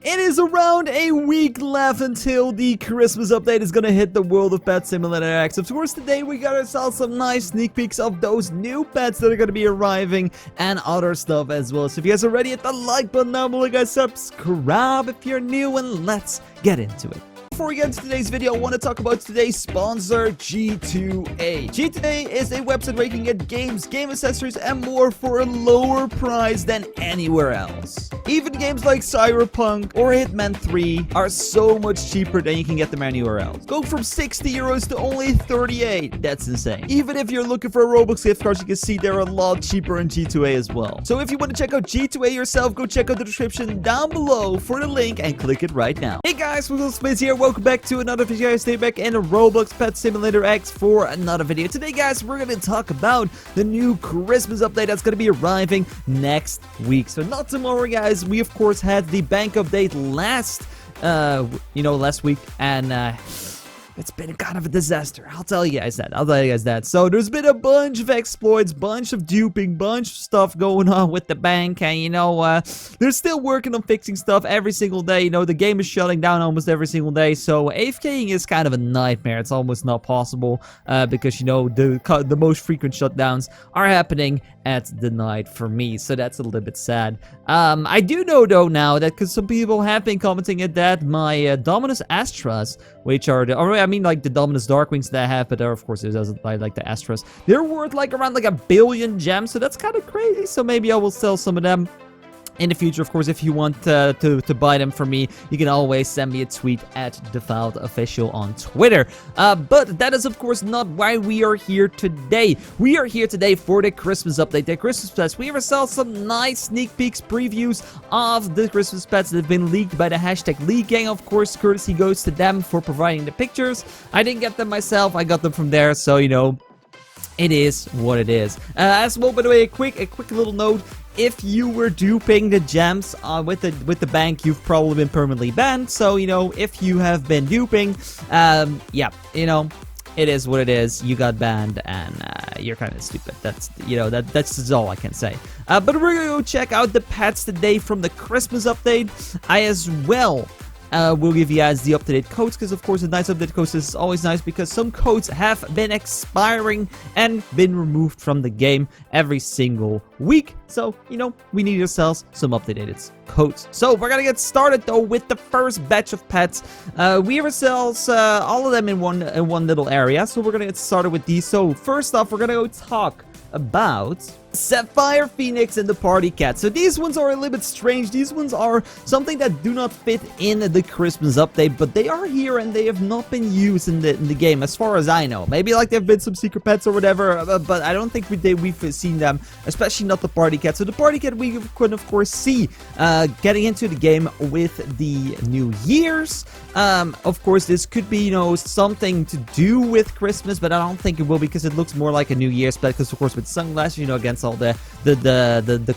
It is around a week left until the Christmas update is gonna hit the world of Pet Simulator X. Of course, today we got ourselves some nice sneak peeks of those new pets that are gonna be arriving and other stuff as well. So if you guys are ready, hit the like button down below, guys, subscribe if you're new, and let's get into it. Before we get into today's video, I want to talk about today's sponsor, G2A. G2A is a website where you can get games, game accessories, and more for a lower price than anywhere else. Even games like Cyberpunk or Hitman 3 are so much cheaper than you can get them anywhere else. Go from 60 euros to only 38. That's insane. Even if you're looking for Roblox gift cards, you can see they're a lot cheaper in G2A as well. So if you want to check out G2A yourself, go check out the description down below for the link and click it right now. Hey guys, Space here. Welcome back to another video. I stay back in Roblox Pet Simulator X for another video. Today, guys, we're going to talk about the new Christmas update that's going to be arriving next week. So not tomorrow, guys. We, of course, had the bank update last week, and it's been kind of a disaster. I'll tell you guys that. So there's been a bunch of exploits, bunch of duping, bunch of stuff going on with the bank. And, they're still working on fixing stuff every single day. The game is shutting down almost every single day. So AFKing is kind of a nightmare. It's almost not possible because, the most frequent shutdowns are happening at the night for me. So that's a little bit sad. I do know, though, now that because some people have been commenting at that, my Dominus Astras, which are the Dominus Darkwings that I have, but of course it doesn't like the Astras. They're worth around 1 billion gems, so that's kind of crazy. So maybe I will sell some of them in the future. Of course, if you want to buy them for me, you can always send me a tweet at DefildOfficial on Twitter. But that is, of course, not why we are here today. We are here today for the Christmas update, the Christmas pets. We have some nice sneak peeks, previews of the Christmas pets that have been leaked by the hashtag Leak Gang. Of course, courtesy goes to them for providing the pictures. I didn't get them myself. I got them from there, so, it is what it is. As well, by the way, a quick little note. If you were duping the gems with the bank, you've probably been permanently banned. So, if you have been duping, it is what it is. You got banned, and you're kind of stupid. That's that's all I can say. But we're gonna go check out the pets today from the Christmas update. I as well we'll give you guys the up-to-date codes, because of course the nice update codes is always nice, because some codes have been expiring and been removed from the game every single week. So, we need ourselves some updated codes. So we're gonna get started though with the first batch of pets. We have ourselves all of them in one little area. So we're gonna get started with these. So first off, we're gonna go talk about Sapphire Phoenix and the Party Cat. So these ones are a little bit strange. These ones are something that do not fit in the Christmas update, but they are here and they have not been used in the game as far as I know. Maybe there have been some secret pets or whatever, but I don't think we've seen them, especially not the Party Cat. So the Party Cat we could of course see getting into the game with the New Year's. Of course this could be something to do with Christmas, but I don't think it will, because it looks more like a New Year's pet, because of course with sunglasses, against all the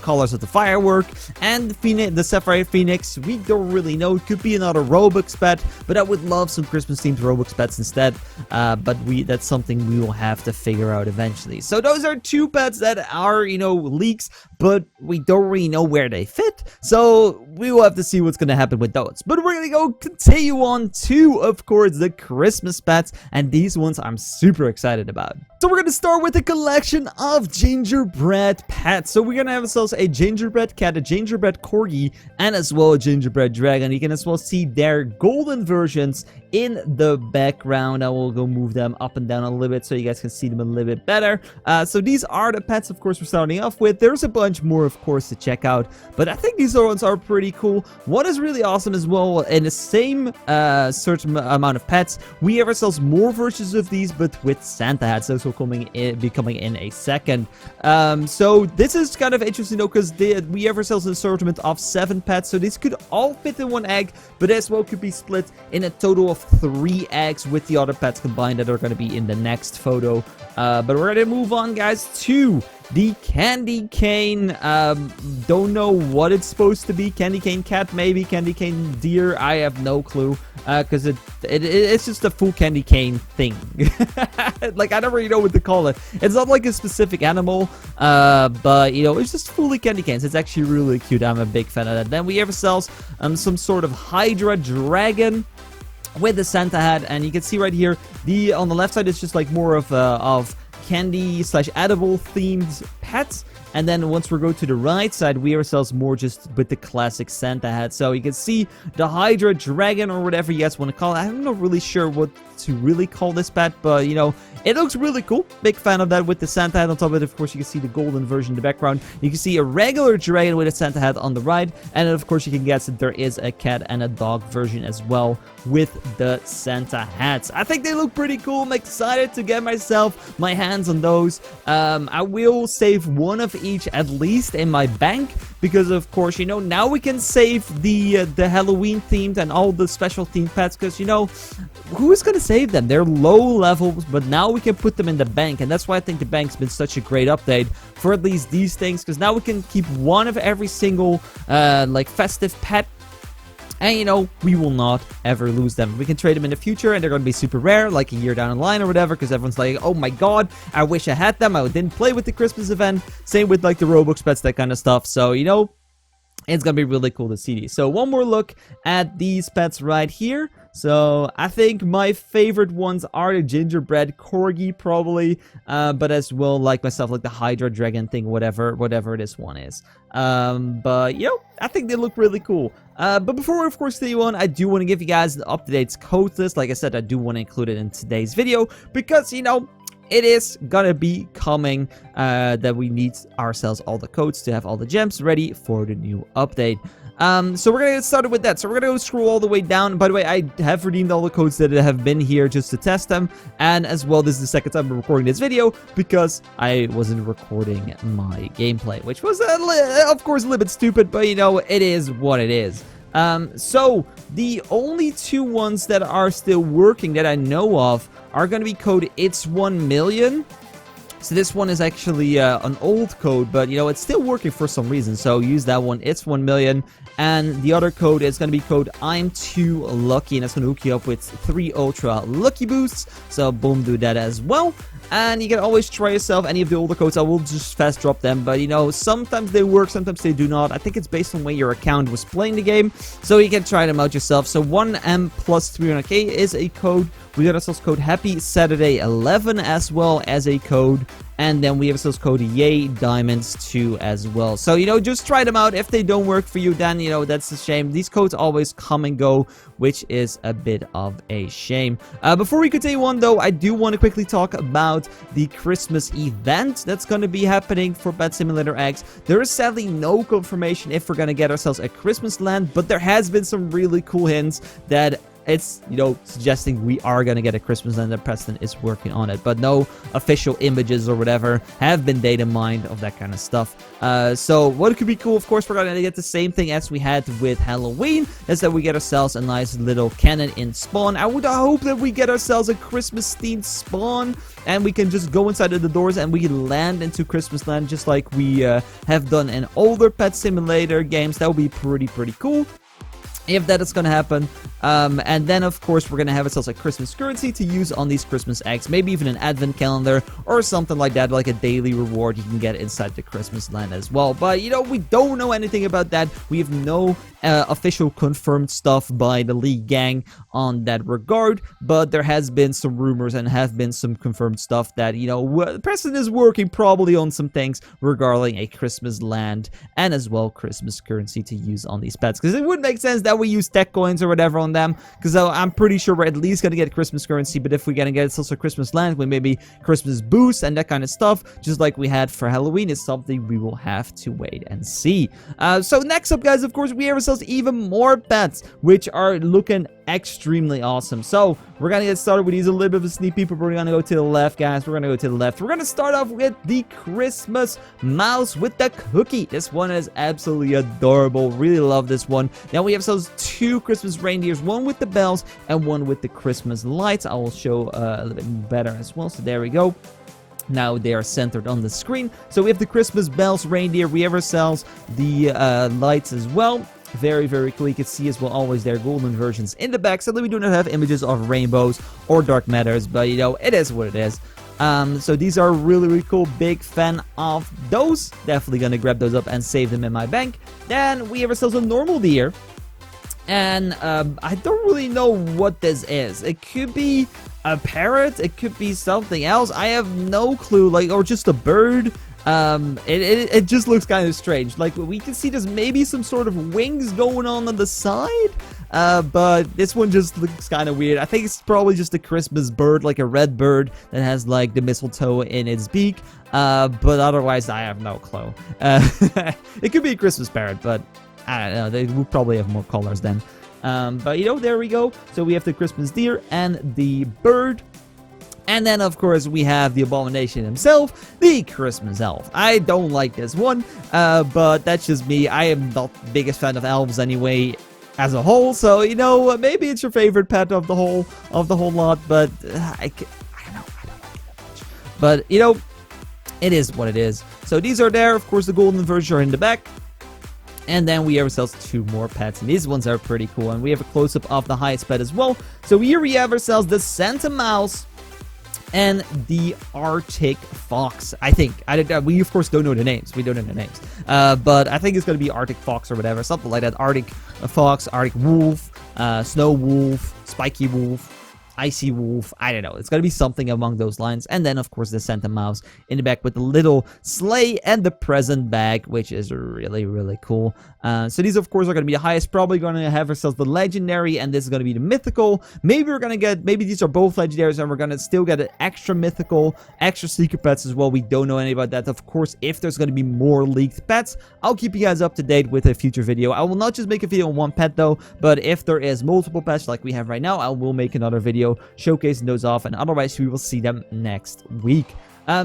colors of the firework. And the Sapphire Phoenix, we don't really know. It could be another Robux pet, but I would love some Christmas themed Robux pets instead. But that's something we will have to figure out eventually. So those are two pets that are leaks, but we don't really know where they fit. So we will have to see what's gonna happen with those. But we're gonna go continue on to, of course, the Christmas pets, and these ones I'm super excited about. So we're gonna start with a collection of gingerbread pets. So we're gonna have ourselves a gingerbread cat, a gingerbread corgi, and as well a gingerbread dragon. You can as well see their golden versions in the background. I will go move them up and down a little bit so you guys can see them a little bit better. So these are the pets, of course, we're starting off with. There's a bunch more, of course, to check out, but I think these ones are pretty cool. One is really awesome as well. In the same certain amount of pets, we have ourselves more versions of these, but with Santa hats. Those will be coming in a second. So this is kind of interesting though, because we have ourselves an assortment of 7 pets, so these could all fit in one egg, but as well could be split in a total of of 3 eggs with the other pets combined that are going to be in the next photo. But we're going to move on, guys, to the candy cane. Don't know what it's supposed to be. Candy cane cat, maybe. Candy cane deer. I have no clue. Because it's just a full candy cane thing. Like, I don't really know what to call it. It's not like a specific animal. But, you know, it's just fully candy canes. It's actually really cute. I'm a big fan of that. Then we have ourselves some sort of Hydra dragon with the Santa hat. And you can see right here, on the left side, it's just like more of candy / edible themed pets. And then once we go to the right side, we ourselves more just with the classic Santa hat. So you can see the Hydra dragon or whatever you guys want to call it. I'm not really sure what to really call this pet, but you know, it looks really cool. Big fan of that with the Santa hat on top of it. Of course, you can see the golden version in the background. You can see a regular dragon with a Santa hat on the right. And then, of course, you can guess that there is a cat and a dog version as well with the Santa hats. I think they look pretty cool. I'm excited to get my hands on those. I will save one of each at least in my bank because, of course, you know, now we can save the Halloween themed and all the special themed pets because, you know, who is going to save them? They're low levels, but now we can put them in the bank, and that's why I think the bank's been such a great update for at least these things, because now we can keep one of every single like festive pet. And, you know, we will not ever lose them. We can trade them in the future, and they're going to be super rare, like a year down the line or whatever, because everyone's like, oh my god, I wish I had them. I didn't play with the Christmas event. Same with, like, the Roblox pets, that kind of stuff. So, you know, it's going to be really cool to see these. So, one more look at these pets right here. So, I think my favorite ones are the gingerbread corgi, probably. But as well, like myself, like the Hydra dragon thing, whatever this one is. But, you know, I think they look really cool. But before we, of course, continue on, I do want to give you guys the up-to-date code list. Like I said, I do want to include it in today's video because, you know, it is gonna be coming that we need ourselves all the codes to have all the gems ready for the new update. So we're gonna get started with that. So we're gonna go scroll all the way down. By the way, I have redeemed all the codes that have been here just to test them. And as well, this is the second time I'm recording this video because I wasn't recording my gameplay, which was, of course, a little bit stupid, but you know, it is what it is. So the only two ones that are still working that I know of are going to be code It's 1 million. So this one is actually an old code, but you know, it's still working for some reason. So use that one, It's 1 million. And the other code is going to be code I'm Too Lucky, and that's going to hook you up with 3 Ultra Lucky Boosts. So boom, do that as well. And you can always try yourself any of the older codes. I will just fast drop them, but you know, sometimes they work, sometimes they do not. I think it's based on where your account was playing the game, so you can try them out yourself. So 1M plus 300k is a code. We got ourselves code Happy Saturday 11 as well as a code. And then we have ourselves code Yay Diamonds 2 as well. So, you know, just try them out. If they don't work for you, then, you know, that's a shame. These codes always come and go, which is a bit of a shame. Before we continue on, though, I do want to quickly talk about the Christmas event that's going to be happening for Pet Simulator X. There is sadly no confirmation if we're going to get ourselves a Christmas land, but there has been some really cool hints that it's, you know, suggesting we are going to get a Christmas land, and Preston is working on it. But no official images or whatever have been data mined of that kind of stuff. So what could be cool, of course, we're going to get the same thing as we had with Halloween, is that we get ourselves a nice little cannon in spawn. I would hope that we get ourselves a Christmas-themed spawn, and we can just go inside of the doors and we land into Christmas land just like we have done in older Pet Simulator games. That would be pretty cool if that is going to happen. And then, of course, we're going to have ourselves a Christmas currency to use on these Christmas eggs. Maybe even an advent calendar or something like that, like a daily reward you can get inside the Christmas land as well. But, you know, we don't know anything about that. We have no official confirmed stuff by the League gang on that regard. But there has been some rumors and have been some confirmed stuff that, you know, Preston is working probably on some things regarding a Christmas land and as well Christmas currency to use on these pets. Because it would make sense that we use tech coins or whatever on them, because I'm pretty sure we're at least going to get Christmas currency. But if we're going to get it's also Christmas land with maybe Christmas boost and that kind of stuff, just like we had for Halloween, is something we will have to wait and see. So next up, guys, of course, we have ourselves even more pets, which are looking extremely awesome. So we're gonna get started with these. A little bit of a sneak peek, but we're gonna go to the left, guys. We're gonna go to the left. We're gonna start off with the Christmas mouse with the cookie. This one is absolutely adorable. Really love this one. Now we have those 2 Christmas reindeers, one with the bells and one with the Christmas lights. I will show a little bit better as well. So there we go. Now they are centered on the screen. So we have the Christmas bells reindeer. We have ourselves the lights as well. Very, very cool. You can see as well always their golden versions in the back. Sadly, we do not have images of rainbows or dark matters, but you know, it is what it is. So these are really, really cool. Big fan of those. Definitely gonna grab those up and save them in my bank. Then we have ourselves a normal deer. And I don't really know what this is. It could be a parrot. It could be something else. I have no clue. Like, or just a bird. It just looks kind of strange. Like, we can see there's maybe some sort of wings going on the side. But this one just looks kind of weird. I think it's probably just a Christmas bird, like a red bird that has like the mistletoe in its beak. But otherwise, I have no clue. It could be a Christmas parrot, but I don't know, they would probably have more colors then. But you know, there we go. So we have the Christmas deer and the bird. And then, of course, we have the abomination himself, the Christmas elf. I don't like this one, but that's just me. I am not the biggest fan of elves anyway, as a whole. So, you know, maybe it's your favorite pet of the whole lot, but I don't know. I don't like it that much. But, you know, it is what it is. So these are there. Of course, the golden versions are in the back. And then we have ourselves 2 more pets, and these ones are pretty cool. And we have a close-up of the highest pet as well. So here we have ourselves the Santa Mouse and the Arctic Fox. I think. We, of course, don't know the names. We don't know the names. But I think it's going to be Arctic Fox or whatever. Something like that. Arctic Fox, Arctic Wolf, Snow Wolf, Spiky Wolf, Icy Wolf, I don't know. It's going to be something along those lines. And then, of course, the Santa Mouse in the back with the little sleigh and the present bag, which is really, really cool. So these, of course, are going to be the highest. Probably going to have ourselves the legendary, and this is going to be the mythical. Maybe we're going to get, maybe these are both legendaries, and we're going to still get an extra mythical, extra secret pets as well. We don't know any about that. Of course, if there's going to be more leaked pets, I'll keep you guys up to date with a future video. I will not just make a video on one pet, though, but if there is multiple pets like we have right now, I will make another video showcasing those off, and otherwise we will see them next week.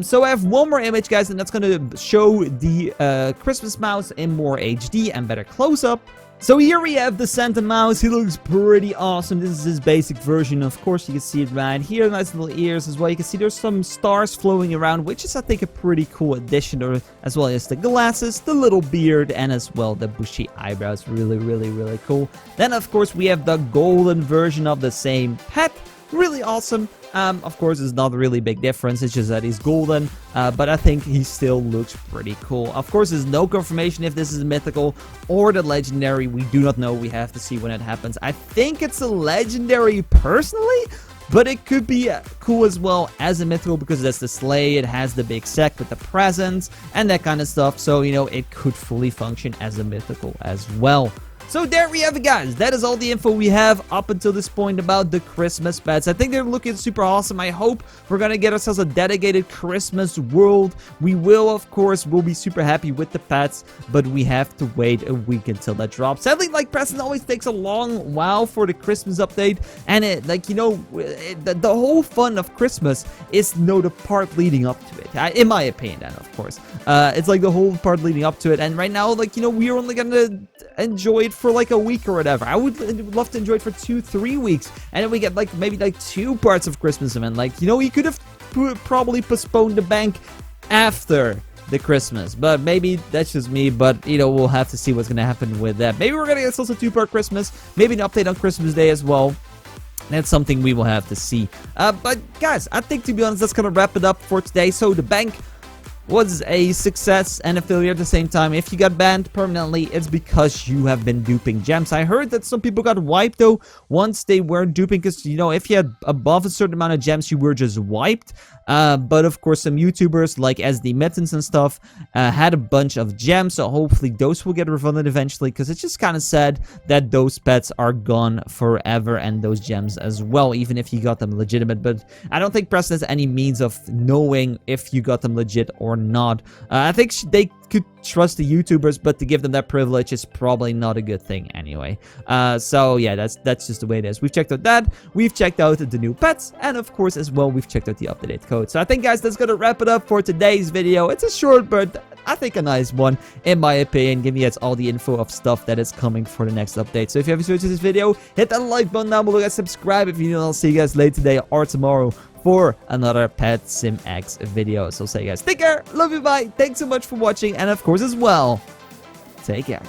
So I have one more image, guys, and that's going to show the Christmas mouse in more HD and better close-up. So here we have the Santa Mouse. He looks pretty awesome. This is his basic version. Of course, you can see it right here. Nice little ears as well. You can see there's some stars flowing around, which is, I think, a pretty cool addition, as well as the glasses, the little beard, and as well the bushy eyebrows. Really, really, really cool. Then, of course, we have the golden version of the same pet. Really awesome. Of course, it's not a really big difference. It's just that he's golden, but I think he still looks pretty cool. Of course, there's no confirmation if this is mythical or the legendary. We do not know. We have to see when it happens. I think it's a legendary personally, but it could be cool as well as a mythical because that's the sleigh. It has the big sack with the presents and that kind of stuff. So, you know, it could fully function as a mythical as well. So there we have it, guys. That is all the info we have up until this point about the Christmas pets. I think they're looking super awesome. I hope we're going to get ourselves a dedicated Christmas world. We will, of course, we'll be super happy with the pets, but we have to wait a week until that drops. Sadly, like Preston always takes a long while for the Christmas update, and it, like, you know, the whole fun of Christmas is, you know, the part leading up to it. In my opinion, then, of course. It's like the whole part leading up to it, and right now, like, you know, we're only going to enjoy it for like a week or whatever. I would love to enjoy it for 2-3 weeks, and then we get like maybe like 2 parts of Christmas event. Like, you know, you could have probably postponed the bank after the Christmas, but maybe that's just me. But you know, we'll have to see what's gonna happen with that. Maybe we're gonna get also a 2-part Christmas, maybe an update on Christmas Day as well. That's something we will have to see. But guys, I think, to be honest, that's gonna wrap it up for today. So the bank was a success and a failure at the same time. If you got banned permanently, it's because you have been duping gems. I heard that some people got wiped, though, once they weren't duping, because, you know, if you had above a certain amount of gems, you were just wiped. But, of course, some YouTubers, like SD Mittens and stuff, had a bunch of gems, so hopefully those will get refunded eventually, because it's just kind of sad that those pets are gone forever, and those gems as well, even if you got them legitimate. But I don't think Preston has any means of knowing if you got them legit or not. I think they could trust the YouTubers, but to give them that privilege is probably not a good thing anyway. So yeah, that's just the way it is. We've checked out that, we've checked out the new pets, and of course as well we've checked out the up-to-date code. So I think, guys, that's gonna wrap it up for today's video. It's a short but I think a nice one, in my opinion, giving you all the info of stuff that is coming for the next update. So if you have enjoyed this video, hit that like button down below, guys, subscribe if you know. I'll see you guys later today or tomorrow for another Pet Sim X video. So say, guys, take care, love you, bye, thanks so much for watching, and of course as well, take care.